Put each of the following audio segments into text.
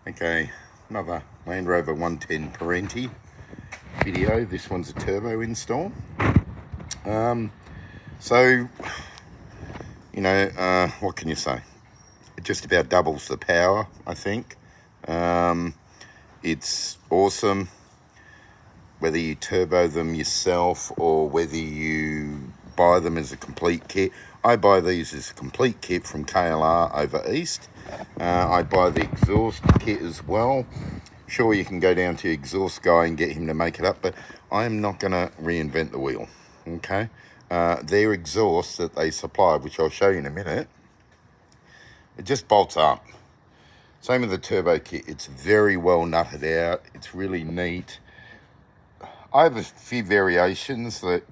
Okay, another Land Rover 110 Perentie video. This one's a turbo install. So, what can you say? It just about doubles the power, I think. It's awesome, whether you turbo them yourself or whether you buy them as a complete kit. I buy these as a complete kit from KLR over east. I buy the exhaust kit as well. Sure, you can go down to exhaust guy and get him to make it up, but I am not going to reinvent the wheel. Okay, their exhaust that they supply, which I'll show you in a minute, it just bolts up. Same with the turbo kit. It's very well nutted out. It's really neat. I have a few variations that.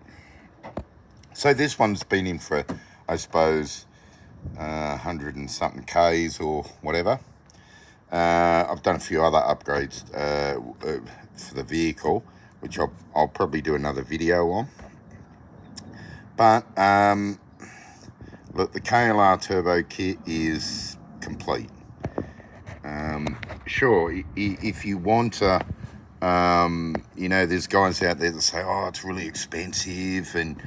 So this one's been in for, I suppose, 100 and something Ks or whatever. I've done a few other upgrades for the vehicle, which I'll probably do another video on. But look, the KLR turbo kit is complete. Sure, if you want to, there's guys out there that say, oh, it's really expensive and,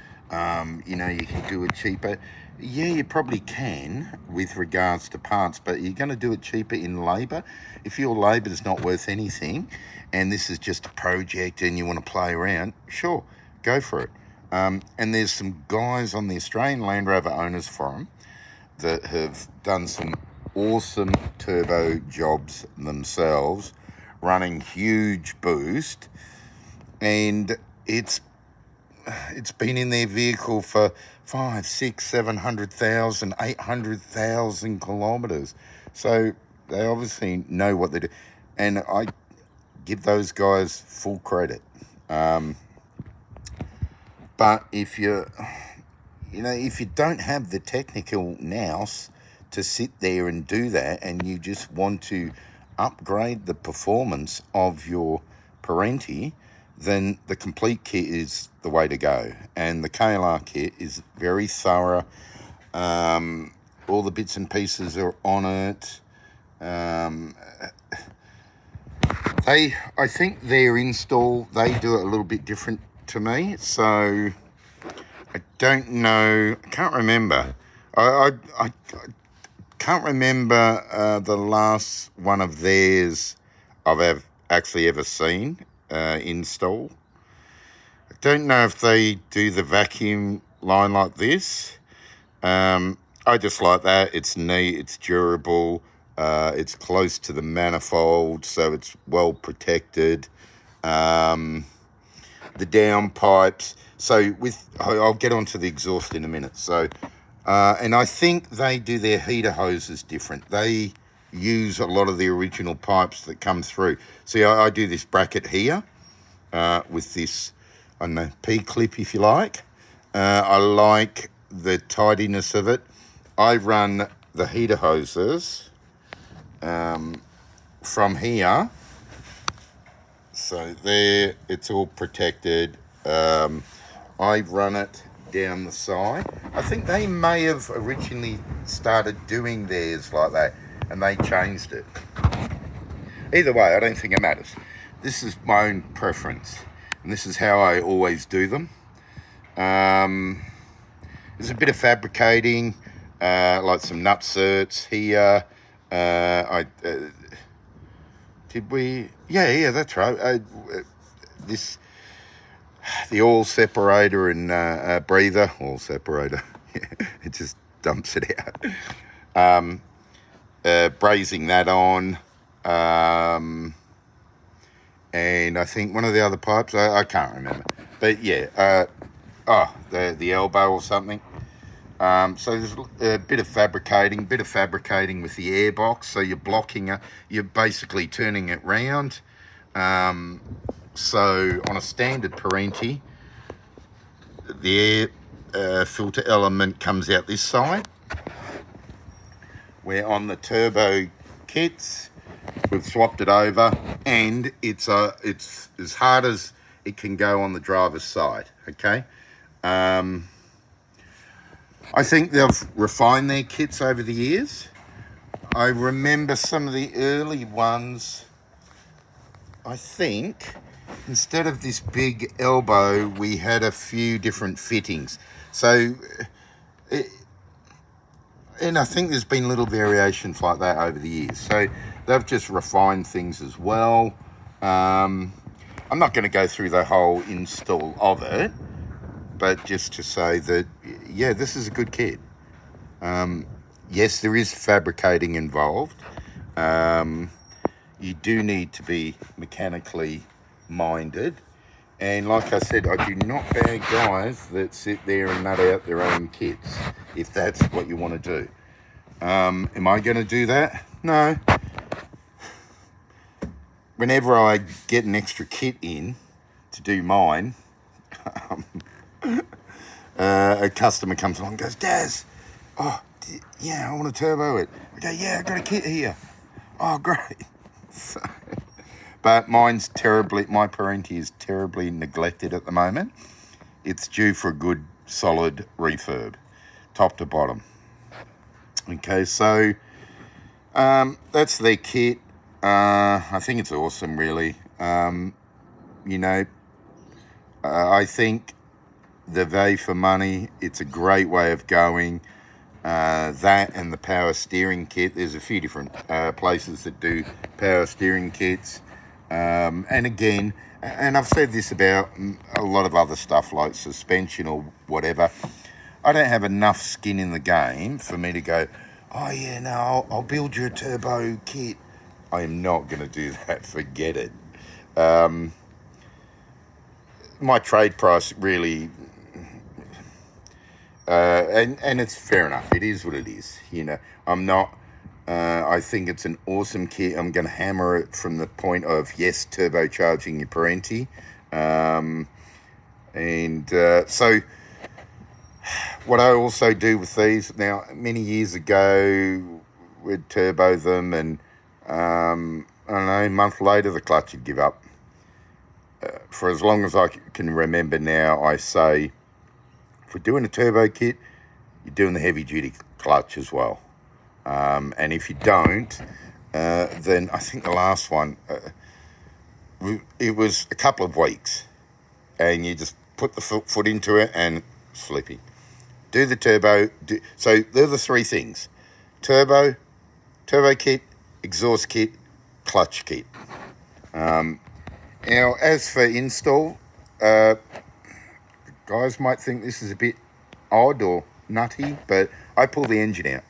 you can do it cheaper. Yeah, you probably can with regards to parts, but you're going to do it cheaper in labour. If your labour is not worth anything and this is just a project and you want to play around, sure, go for it. And there's some guys on the Australian Land Rover Owners Forum that have done some awesome turbo jobs themselves, running huge boost, and it's been in their vehicle for 5, 6, 700,000, 800,000 kilometres. So they obviously know what they do, and I give those guys full credit. But if you don't have the technical nous to sit there and do that, and you just want to upgrade the performance of your Perentie, then the complete kit is the way to go. And the KLR kit is very thorough. All the bits and pieces are on it. I think their install, they do it a little bit different to me. So I don't know. I can't remember. I can't remember the last one of theirs I've actually ever seen install. I don't know if they do the vacuum line like this. I just like that. It's neat, it's durable, it's close to the manifold, so it's well protected. The downpipes. So I'll get onto the exhaust in a minute. So, and I think they do their heater hoses different. They use a lot of the original pipes that come through. See, I do this bracket here with this, I don't know, P-clip if you like. I like the tidiness of it. I run the heater hoses from here. So there, it's all protected. I run it down the side. I think they may have originally started doing theirs like that, and they changed it. Either way, I don't think it matters. This is my own preference, and this is how I always do them. There's a bit of fabricating, like some nut certs here. Did we? Yeah, that's right. The oil separator and breather, oil separator. It just dumps it out. Brazing that on, and I think one of the other pipes, I can't remember, but yeah, the elbow or something. So there's a bit of fabricating with the airbox. So you're blocking it, you're basically turning it round. So on a standard Perentie, the air filter element comes out this side, where on the turbo kits we've swapped it over, and it's as hard as it can go on the driver's side. Okay. I think they've refined their kits over the years. I remember some of the early ones, I think, instead of this big elbow, we had a few different fittings. So, and I think there's been little variations like that over the years. So they've just refined things as well. I'm not going to go through the whole install of it, but just to say that, yeah, this is a good kit. Yes, there is fabricating involved. You do need to be mechanically minded. And like I said, I do not bag guys that sit there and nut out their own kits, if that's what you want to do. Am I going to do that? No. Whenever I get an extra kit in to do mine, a customer comes along and goes, Daz, oh, yeah, I want to turbo it. I go, yeah, I got a kit here. Oh, great. So, but my Perentie is terribly neglected at the moment. It's due for a good, solid refurb, top to bottom. Okay, so that's their kit. I think it's awesome, really. I think the value for money, it's a great way of going. That and the power steering kit. There's a few different places that do power steering kits. And again, and I've said this about a lot of other stuff like suspension or whatever, I don't have enough skin in the game for me to go, oh yeah, no, I'll build you a turbo kit. I am not going to do that. Forget it. My trade price really, and it's fair enough. It is what it is. I'm not. I think it's an awesome kit. I'm going to hammer it from the point of, yes, turbocharging your Perentie. So what I also do with these, now, many years ago, we'd turbo them and, I don't know, a month later, the clutch would give up. For as long as I can remember now, I say, if we're doing a turbo kit, you're doing the heavy-duty clutch as well. And if you don't, then I think the last one, it was a couple of weeks, and you just put the foot into it and slippy. Do the turbo. So they're the three things: turbo kit, exhaust kit, clutch kit. Now, as for install, guys might think this is a bit odd or nutty, but I pull the engine out.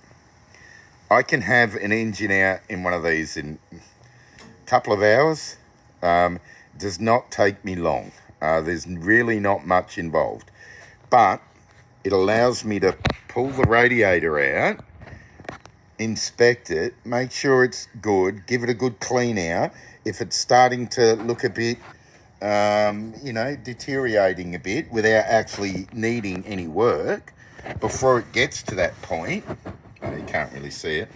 I can have an engine out in one of these in a couple of hours. Does not take me long. There's really not much involved. But it allows me to pull the radiator out, inspect it, make sure it's good, give it a good clean out. If it's starting to look a bit, deteriorating a bit without actually needing any work, before it gets to that point, you can't really see it,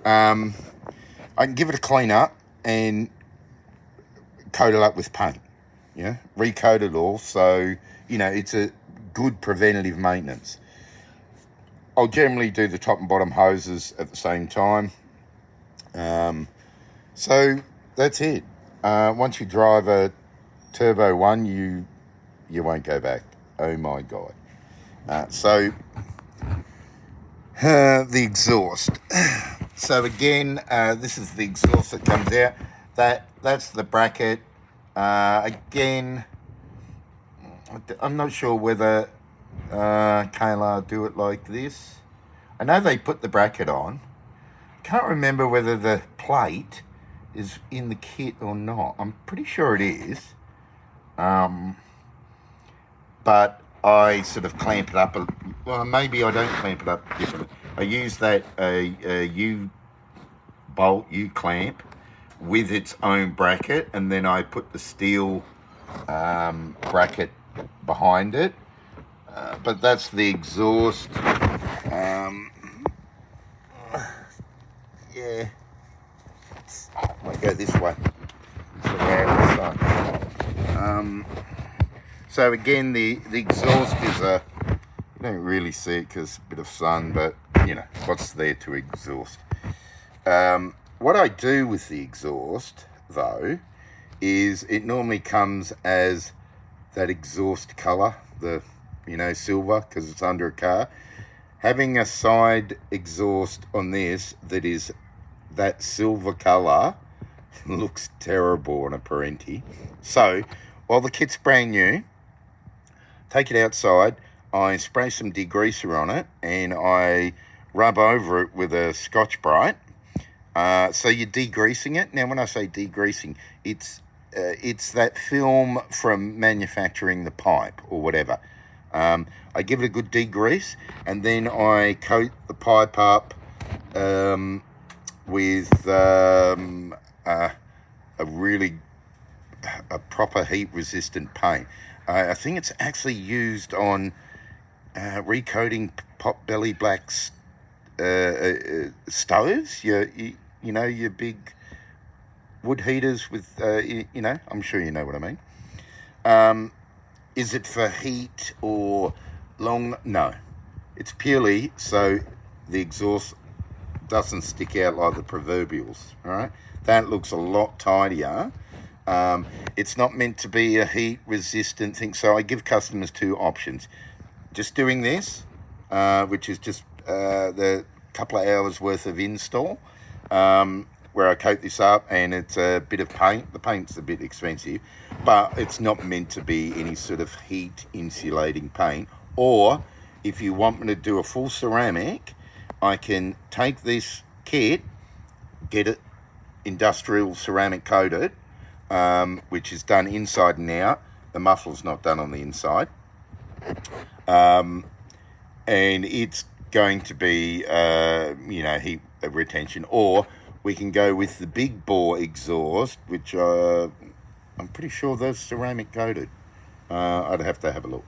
I can give it a clean up and coat it up with paint, recoat it all, so, it's a good preventative maintenance. I'll generally do the top and bottom hoses at the same time. So that's it. Once you drive a Turbo 1, you won't go back. Oh my God. So the exhaust. So again, this is the exhaust that comes out. That's the bracket. Again, I'm not sure whether KLR do it like this. I know they put the bracket on. Can't remember whether the plate is in the kit or not. I'm pretty sure it is. But I sort of clamp it up. Well, maybe I don't clamp it up differently. I use that U-bolt, U-clamp with its own bracket, and then I put the steel bracket behind it. But that's the exhaust. Yeah. I might go this way. So again, the exhaust is you don't really see it because a bit of sun, but what's there to exhaust. What I do with the exhaust, though, is it normally comes as that exhaust colour, the, silver, because it's under a car. Having a side exhaust on this that is that silver colour looks terrible on a Perentie. So, while the kit's brand new, take it outside, I spray some degreaser on it, and I rub over it with a Scotch-Brite. So you're degreasing it. Now, when I say degreasing, it's that film from manufacturing the pipe or whatever. I give it a good degrease, and then I coat the pipe up with a proper heat-resistant paint. I think it's actually used on recoating pot-belly black stoves. Your big wood heaters with, I'm sure you know what I mean. Is it for heat or long? No. It's purely so the exhaust doesn't stick out like the proverbials, all right? That looks a lot tidier. It's not meant to be a heat-resistant thing, so I give customers two options. Just doing this, which is just the couple of hours worth of install, where I coat this up, and it's a bit of paint. The paint's a bit expensive, but it's not meant to be any sort of heat insulating paint. Or if you want me to do a full ceramic, I can take this kit, get it industrial ceramic coated, which is done inside and out. The muffler's not done on the inside. And it's going to be, heat retention. Or we can go with the big bore exhaust, which I'm pretty sure those ceramic coated. I'd have to have a look.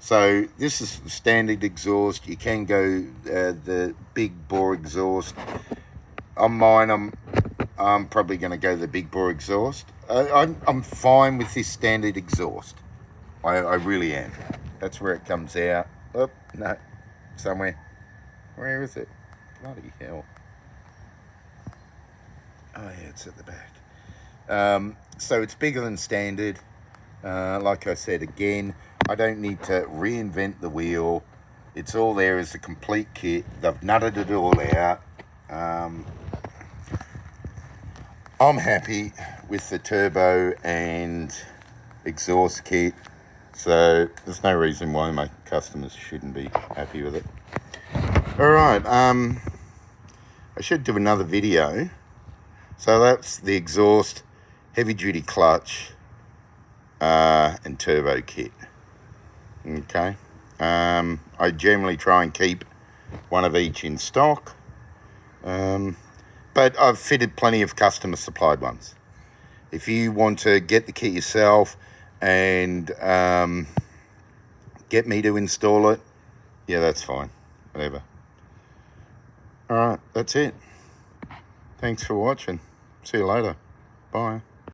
So this is the standard exhaust. You can go the big bore exhaust. On mine, I'm probably going to go the big bore exhaust. I'm fine with this standard exhaust. I really am. That's where it comes out. Oh, no, somewhere. Where is it? Bloody hell. Oh yeah, it's at the back. So it's bigger than standard. Like I said, again, I don't need to reinvent the wheel. It's all there as a complete kit. They've nutted it all out. I'm happy with the turbo and exhaust kit, so there's no reason why my customers shouldn't be happy with it. All right, I should do another video. So that's the exhaust, heavy duty clutch, and turbo kit. Okay. I generally try and keep one of each in stock. But I've fitted plenty of customer supplied ones. If you want to get the kit yourself and get me to install it, yeah, that's fine. Whatever. All right, that's it. Thanks for watching. See you later. Bye.